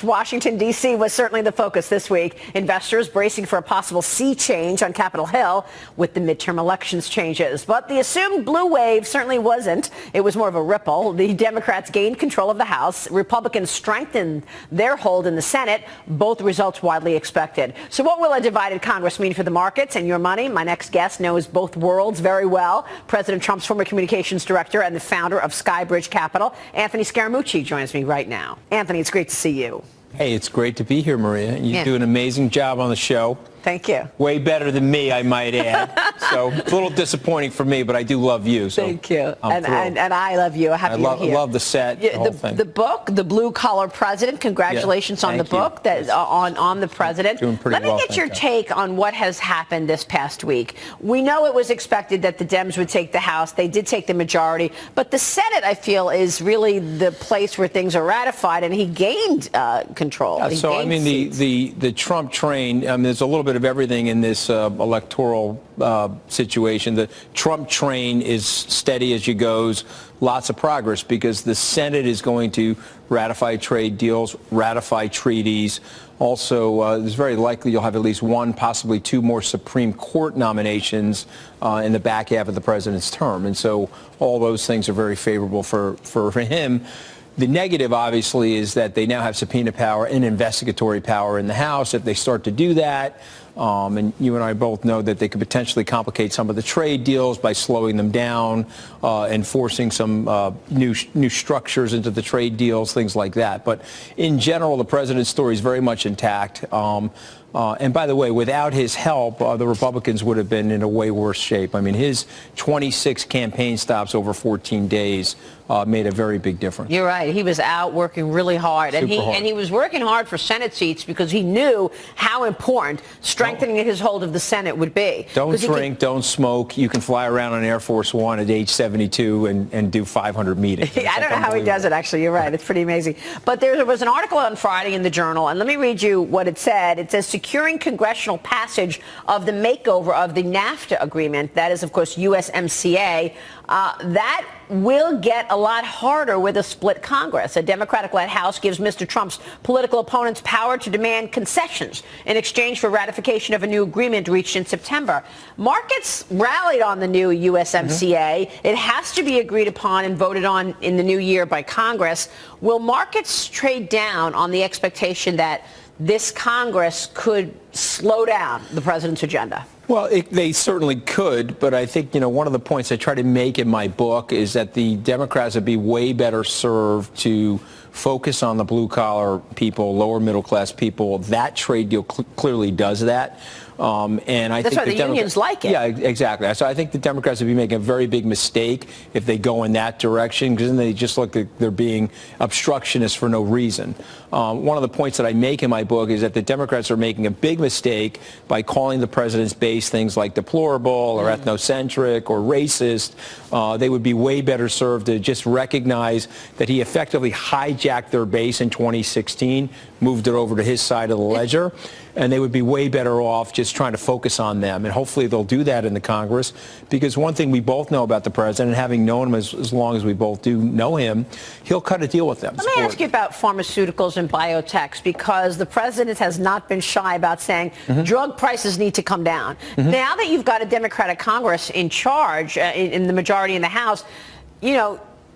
Washington, D.C. was certainly the focus this week. Investors bracing for a possible sea change on Capitol Hill with the midterm elections changes. But the assumed blue wave certainly wasn't. It was more of a ripple. The Democrats gained control of the House. Republicans strengthened their hold in the Senate. Both results widely expected. So what will a divided Congress mean for the markets and your money? My next guest knows both worlds very well. President Trump's former communications director and the founder of Skybridge Capital, Anthony Scaramucci, joins me right now. Anthony, it's great to see you. Hey, it's great to be here, Maria. You do an amazing job on the show. Thank you. Way better than me, I might add. So it's a little disappointing for me, but I do love you. So thank you. And I love you. I love the set, the whole thing. The book, The Blue Collar President. Congratulations on the book, on the president. Doing pretty well. Let me get your take on what has happened this past week. We know it was expected that the Dems would take the House. They did take the majority. But the Senate, I feel, is really the place where things are ratified, and he gained control. Yeah, so, I mean, the Trump train, there's a little bit of everything in this electoral situation. The Trump train is steady as she goes. Lots of progress because the Senate is going to ratify trade deals, ratify treaties. Also, it's very likely you'll have at least one, possibly two more Supreme Court nominations in the back half of the president's term. And so all those things are very favorable for him. The negative, obviously, is that they now have subpoena power and investigatory power in the House. If they start to do that, and you and I both know that they could potentially complicate some of the trade deals by slowing them down and forcing some new structures into the trade deals, things like that. But in general, the president's story is very much intact. And by the way, without his help, the Republicans would have been in a way worse shape. I mean, his 26 campaign stops over 14 days made a very big difference. You're right. He was out working really hard. And he was working hard for Senate seats because he knew how important strengthening his hold of the Senate would be. Don't drink, don't smoke. You can fly around on Air Force One at age 72 and do 500 meetings. I don't know how he does it, actually. You're right. It's pretty amazing. But there was an article on Friday in the Journal, and let me read you what it said. It says, securing congressional passage of the makeover of the NAFTA agreement, that is, of course, USMCA, that will get a lot harder with a split Congress. A Democratic-led House gives Mr. Trump's political opponents power to demand concessions in exchange for ratification of a new agreement reached in September. Markets rallied on the new USMCA. It has to be agreed upon and voted on in the new year by Congress. Will markets trade down on the expectation that this Congress could slow down the president's agenda? Well, they certainly could, but I think, one of the points I try to make in my book is that the Democrats would be way better served to focus on the blue-collar people, lower middle-class people. That trade deal clearly does that. And I That's think why the unions like it. Yeah, exactly. So I think the Democrats would be making a very big mistake if they go in that direction, because then they just look like they're being obstructionists for no reason. One of the points that I make in my book is that the Democrats are making a big mistake by calling the president's base things like deplorable or ethnocentric or racist. They would be way better served to just recognize that he effectively hijacked their base in 2016, moved it over to his side of the ledger, and they would be way better off just trying to focus on them. And hopefully they'll do that in the Congress, because one thing we both know about the president, having known him as long as we both do know him, he'll cut a deal with them. Let me ask you about pharmaceuticals and biotechs, because the president has not been shy about saying drug prices need to come down. Now that you've got a Democratic Congress in charge, in the majority in the House,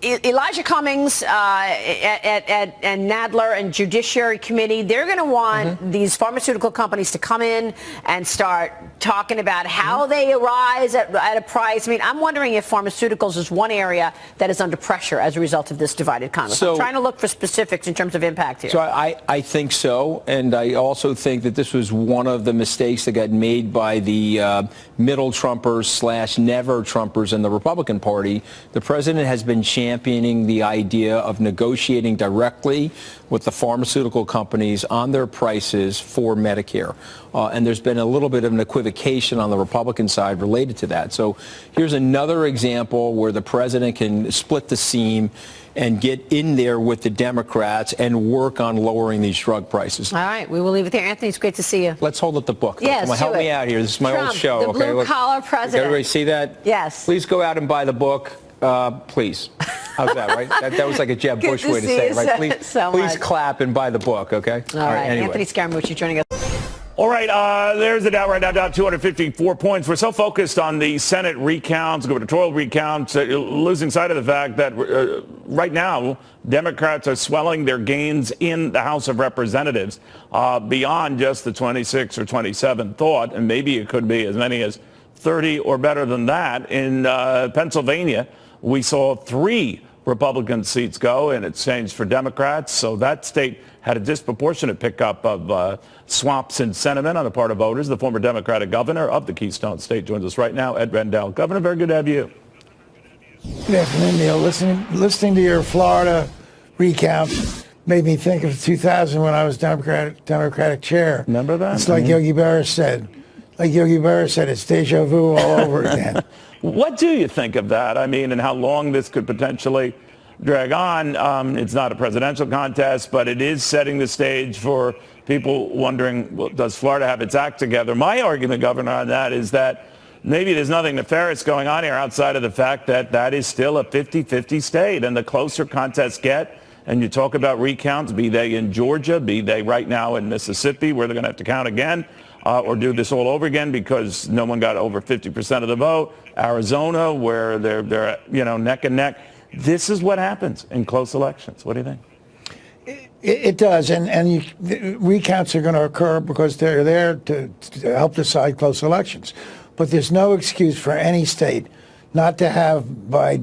Elijah Cummings and Nadler and Judiciary Committee, they're going to want these pharmaceutical companies to come in and start talking about how they arise at a price. I mean, I'm wondering if pharmaceuticals is one area that is under pressure as a result of this divided Congress. So, I'm trying to look for specifics in terms of impact here. So I think so, and I also think that this was one of the mistakes that got made by the middle Trumpers / never Trumpers in the Republican Party. The president has been championing the idea of negotiating directly with the pharmaceutical companies on their prices for Medicare. And there's been a little bit of an equivocation on the Republican side related to that. So here's another example where the president can split the seam and get in there with the Democrats and work on lowering these drug prices. All right, we will leave it there. Anthony, it's great to see you. Let's hold up the book. Yes, help me out here. This is my old show. The blue-collar president. Everybody see that? Yes. Please go out and buy the book, please. How's that, right? That was like a Jeb Bush way to say it, right? Please clap and buy the book, okay? All right. Anyway. Anthony Scaramucci joining us. All right, there's the Dow right now, down 254 points. We're so focused on the Senate recounts, gubernatorial recounts, losing sight of the fact that right now, Democrats are swelling their gains in the House of Representatives beyond just the 26 or 27 thought, and maybe it could be as many as 30 or better than that. In Pennsylvania, we saw 3 Republican seats go in exchange for Democrats. So that state had a disproportionate pickup of swaps in sentiment on the part of voters. The former Democratic governor of the Keystone State joins us right now, Ed Rendell. Governor, very good to have you. Good afternoon, Neil. Listening to your Florida recount made me think of 2000 when I was Democratic chair. Remember that? It's like Yogi Berra said. It's deja vu all over again. What do you think of that? I mean, and how long this could potentially drag on? It's not a presidential contest, but it is setting the stage for people wondering, well, does Florida have its act together? My argument, Governor, on that is that maybe there's nothing nefarious going on here outside of the fact that that is still a 50-50 state. And the closer contests get, and you talk about recounts, be they in Georgia, be they right now in Mississippi, where they're going to have to count again, or do this all over again because no one got over 50% of the vote. Arizona, where they're neck and neck. This is what happens in close elections. What do you think? It does, and recounts are going to occur because they're there to help decide close elections. But there's no excuse for any state not to have, by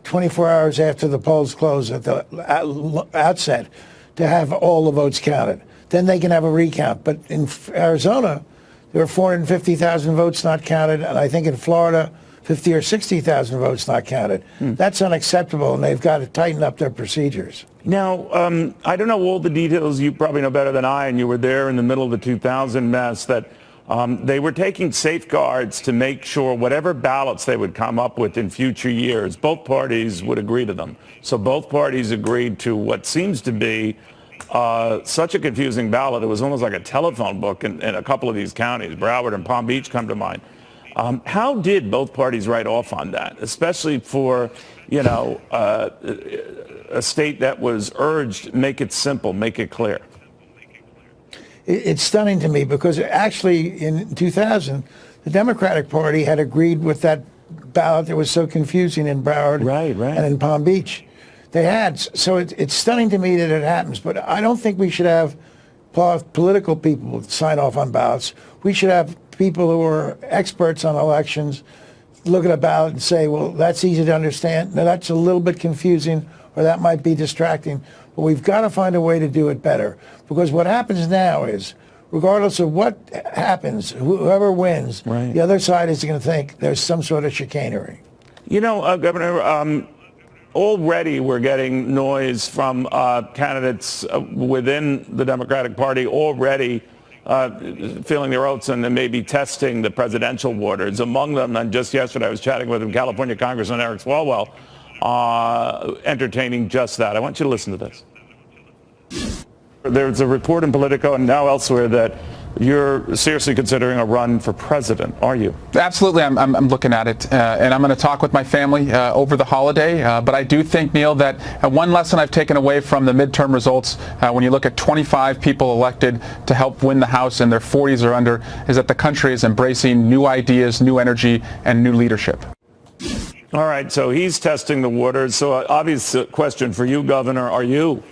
24 hours after the polls close at the outset, to have all the votes counted. Then they can have a recount. But in Arizona, there were 450,000 votes not counted, and I think in Florida, 50 or 60,000 votes not counted. That's unacceptable, and they've got to tighten up their procedures. Now, I don't know all the details. You probably know better than I, and you were there in the middle of the 2000 mess, that they were taking safeguards to make sure whatever ballots they would come up with in future years, both parties would agree to them. So both parties agreed to what seems to be such a confusing ballot. It was almost like a telephone book in a couple of these counties. Broward and Palm Beach come to mind. How did both parties write off on that, especially for, a state that was urged, make it simple, make it clear? It's stunning to me because actually in 2000, the Democratic Party had agreed with that ballot that was so confusing in Broward and in Palm Beach. They had. So it's stunning to me that it happens. But I don't think we should have political people sign off on ballots. We should have people who are experts on elections look at a ballot and say, well, that's easy to understand. Now, that's a little bit confusing, or that might be distracting. But we've got to find a way to do it better. Because what happens now is, regardless of what happens, whoever wins, the other side is going to think there's some sort of chicanery. Governor, already we're getting noise from candidates within the Democratic Party already feeling their oats and then maybe testing the presidential waters. Among them, and just yesterday I was chatting with him, California Congressman Eric Swalwell, entertaining just that. I want you to listen to this. There's a report in Politico and now elsewhere that you're seriously considering a run for president, are you? Absolutely, I'm looking at it, and I'm going to talk with my family over the holiday. But I do think, Neil, that one lesson I've taken away from the midterm results, when you look at 25 people elected to help win the House and their 40s or under, is that the country is embracing new ideas, new energy, and new leadership. All right, so he's testing the waters. So obvious question for you, Governor, are you?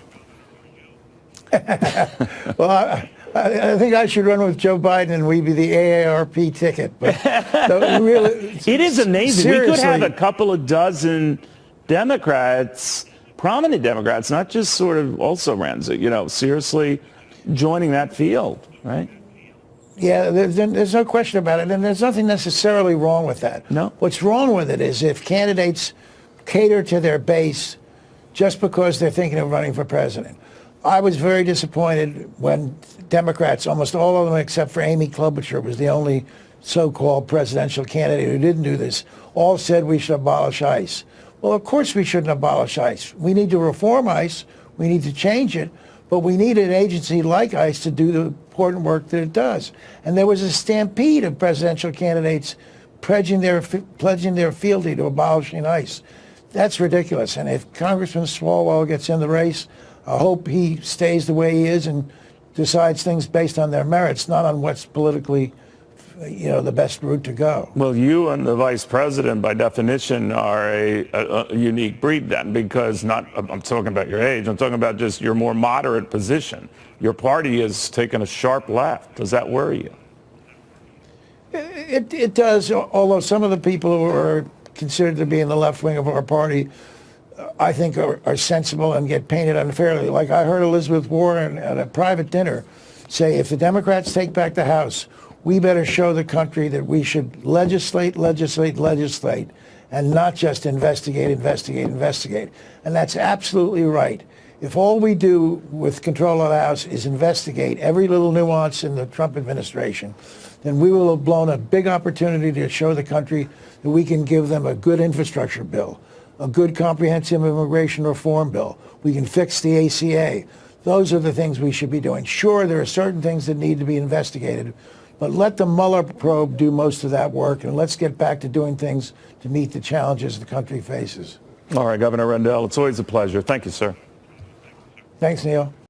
Well, I think I should run with Joe Biden and we be the AARP ticket. But really, it is amazing. Seriously, we could have a couple of dozen Democrats, prominent Democrats, not just sort of also rans, seriously joining that field, right? Yeah, there's no question about it, and there's nothing necessarily wrong with that. No. What's wrong with it is if candidates cater to their base just because they're thinking of running for president. I was very disappointed when Democrats, almost all of them except for Amy Klobuchar, was the only so-called presidential candidate who didn't do this, all said we should abolish ICE. Well, of course we shouldn't abolish ICE. We need to reform ICE. We need to change it. But we need an agency like ICE to do the important work that it does. And there was a stampede of presidential candidates pledging their fealty to abolishing ICE. That's ridiculous. And if Congressman Swalwell gets in the race, I hope he stays the way he is and decides things based on their merits, not on what's politically, the best route to go. Well, you and the vice president, by definition, are a unique breed then, because I'm talking about your age, I'm talking about just your more moderate position. Your party has taken a sharp left. Does that worry you? It does, although some of the people who are considered to be in the left wing of our party, I think are sensible and get painted unfairly. Like I heard Elizabeth Warren at a private dinner say, if the Democrats take back the House, we better show the country that we should legislate, and not just investigate. And that's absolutely right. If all we do with control of the House is investigate every little nuance in the Trump administration, then we will have blown a big opportunity to show the country that we can give them a good infrastructure bill, a good comprehensive immigration reform bill. We can fix the ACA. Those are the things we should be doing. Sure, there are certain things that need to be investigated, but let the Mueller probe do most of that work, and let's get back to doing things to meet the challenges the country faces. All right, Governor Rendell, it's always a pleasure. Thank you, sir. Thanks, Neil.